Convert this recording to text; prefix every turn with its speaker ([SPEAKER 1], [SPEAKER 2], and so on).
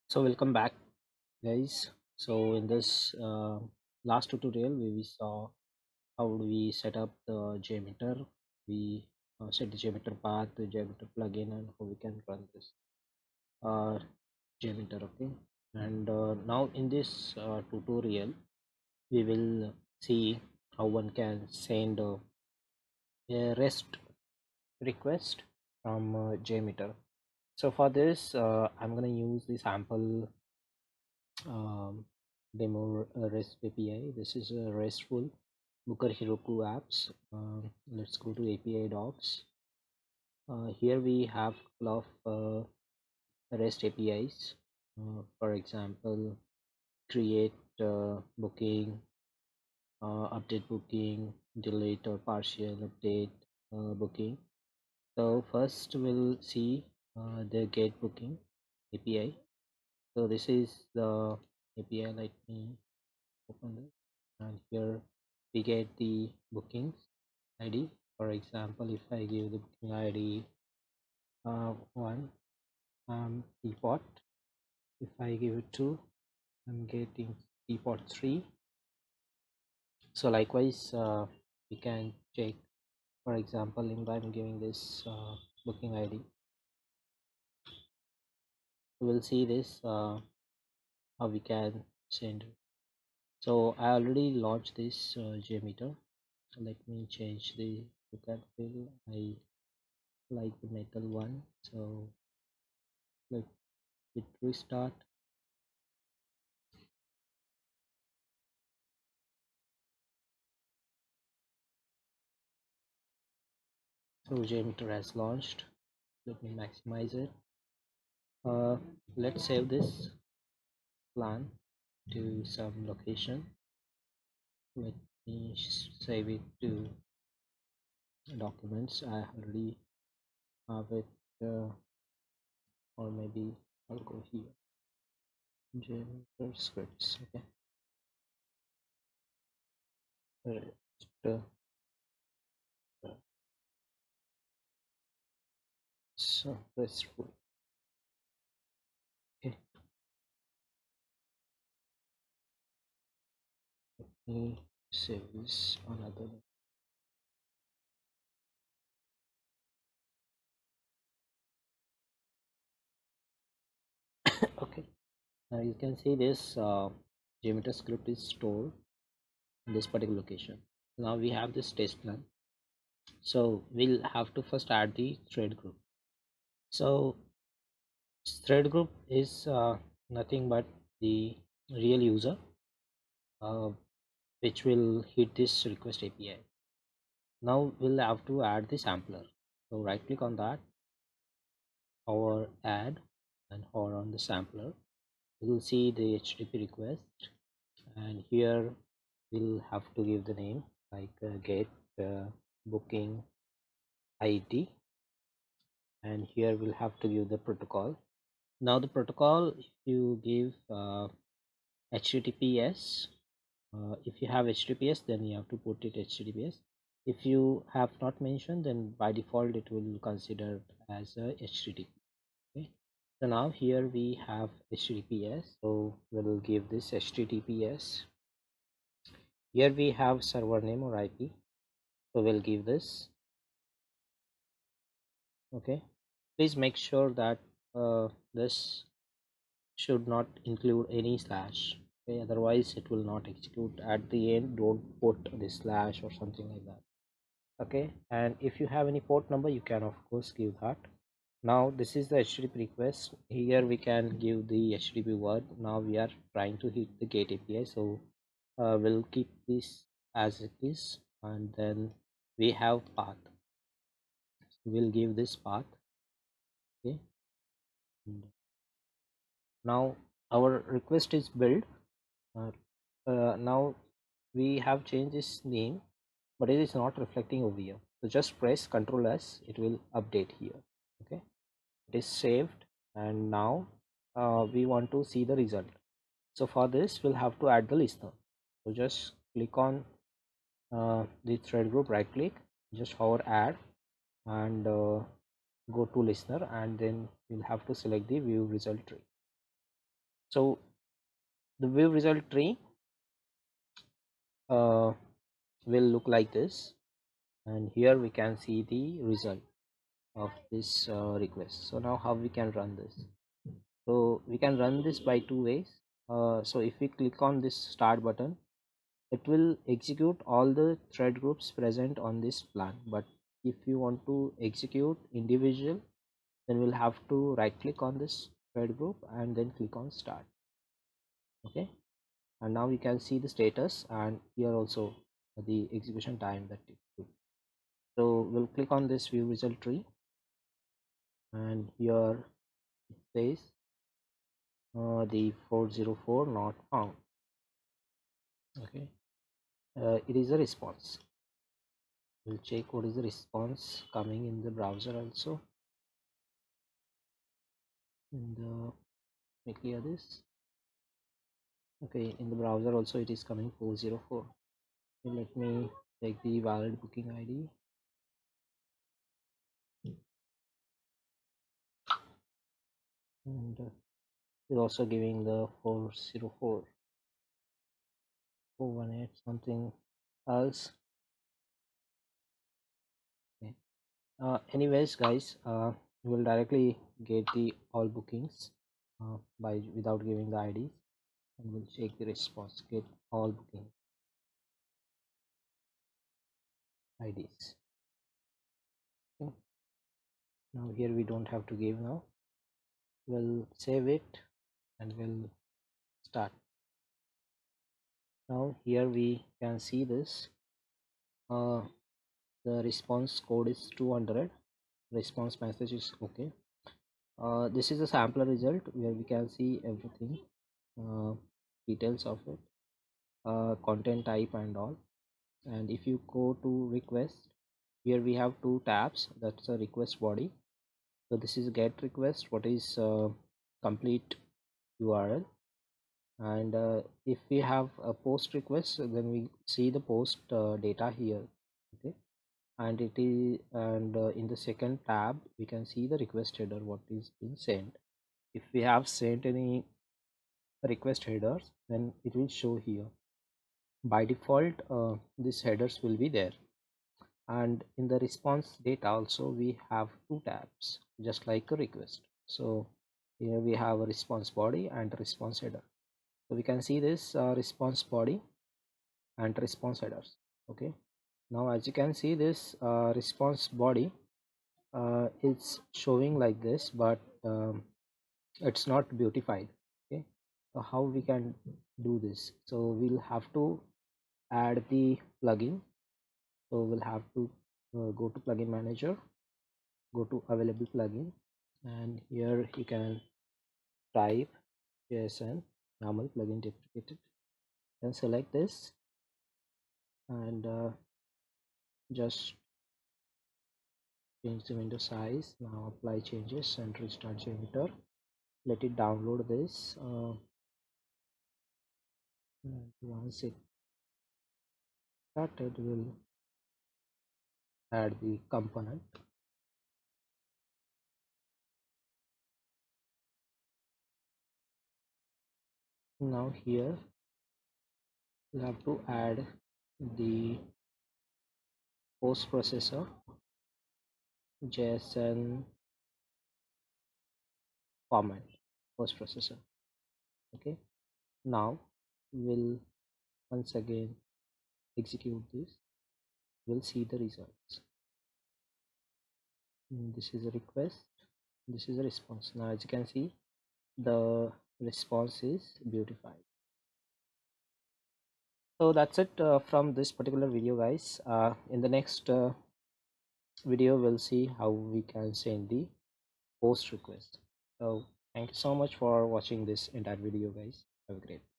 [SPEAKER 1] So welcome back, guys. So in this last tutorial we saw how do we set up the Jmeter. We set the Jmeter path, the Jmeter plugin, and how we can run this uh, Jmeter. Okay, and now in this tutorial we will see how one can send a REST request from Jmeter. So for this I'm going to use the sample um, demo REST API. This is a RESTful Booker Heroku apps. Let's go to API docs. Here we have a couple of REST APIs. For example, create booking, update booking, delete or partial update booking. So first we'll see the get booking API. So this is the API. Let me open this, and here we get the bookings ID. For example, if I give the booking ID 1 teapot, if I give it 2, I'm getting teapot 3. So likewise we can check. For example, if I'm giving this booking ID, we'll see this how we can send it. So I already launched this Jmeter. Let me change the look at field. I like the metal one, so let it restart. So Jmeter has launched. Let me maximize it. Let's save this plan to some location. Let me save it to documents. I already have it, or maybe I'll go here. Jmeter scripts. Okay. Uh, so restful. Okay. Let me save this another. Okay. Now you can see this Jmeter script is stored in this particular location. Now we have this test plan. So we'll have to first add the thread group. So thread group is nothing but the real user uh, which will hit this request API. Now we'll have to add the sampler. So right click on that, or add, and hover on the sampler. You will see the HTTP request, and here we'll have to give the name like get booking ID, and here we'll have to give the protocol. Now the protocol, if you give HTTPS, if you have HTTPS, then you have to put it HTTPS. If you have not mentioned, then by default it will consider as a HTTP. Okay. So now here we have HTTPS, so we'll give this HTTPS. Here we have server name or IP, so we'll give this. Okay, please make sure that this should not include any slash. Okay, otherwise it will not execute. At the end, don't put the slash or something like that. Okay, and if you have any port number, you can of course give that. Now this is the HTTP request. Here we can give the HTTP word. Now we are trying to hit the gate API, so we'll keep this as it is, and then we have path. We'll give this path. Okay, now our request is built. uh, now we have changed this name, but it is not reflecting over here, so just press Ctrl S, it will update here. Okay, it is saved, and now we want to see the result. So for this we'll have to add the listener. So just click on the thread group, right click, just hover add, and go to listener, and then we'll have to select the view result tree. So the view result tree uh, will look like this, and here we can see the result of this request. So now how we can run this? So we can run this by two ways. So if we click on this start button, it will execute all the thread groups present on this plan. But if you want to execute individual, then we'll have to right click on this thread group and then click on start. Okay, and now we can see the status, and here also the execution time that it took. So we'll click on this view result tree, and here it says the 404 not found. Okay, it is a response. We'll check what is the response coming in the browser also. And let me clear this. Okay, in the browser also it is coming 404. So let me take the valid booking ID. And we're also giving the 404, 418, something else. Okay. Anyways guys, we'll directly get the all bookings by without giving the IDs, and we'll check the response, get all booking IDs. Okay. Now here we don't have to give now. We'll save it and we'll start. Now here we can see this. The response code is 200. Response message is okay. This is a sampler result where we can see everything, uh, details of it, content type and all. And if you go to request, here we have two tabs. That's a request body. So this is get request, what is complete URL. And if we have a post request, then we see the post data here. Okay, and it is, and in the second tab we can see the request header, what is being sent. If we have sent any request headers, then it will show here. By default these headers will be there. And in the response data also we have two tabs, just like a request. So here we have a response body and a response header. So we can see this response body and response headers. Okay, now as you can see, this response body is showing like this, but it's not beautified. Okay, so how we can do this? So we'll have to add the plugin. So we'll have to go to plugin manager, go to available plugin, and here you can type JSON normal plugin deprecated, then select this, and just change the window size. Now apply changes and restart Jmeter. Let it download this. And once it started, we'll add the component. Now here we have to add the post processor JSON format, post processor. Okay, now we'll once again execute this. We'll see the results. This is a request, this is a response. Now as you can see, the response is beautified. So that's it from this particular video guys. In the next video we'll see how we can send the post request. So thank you so much for watching this entire video guys. Have a great day.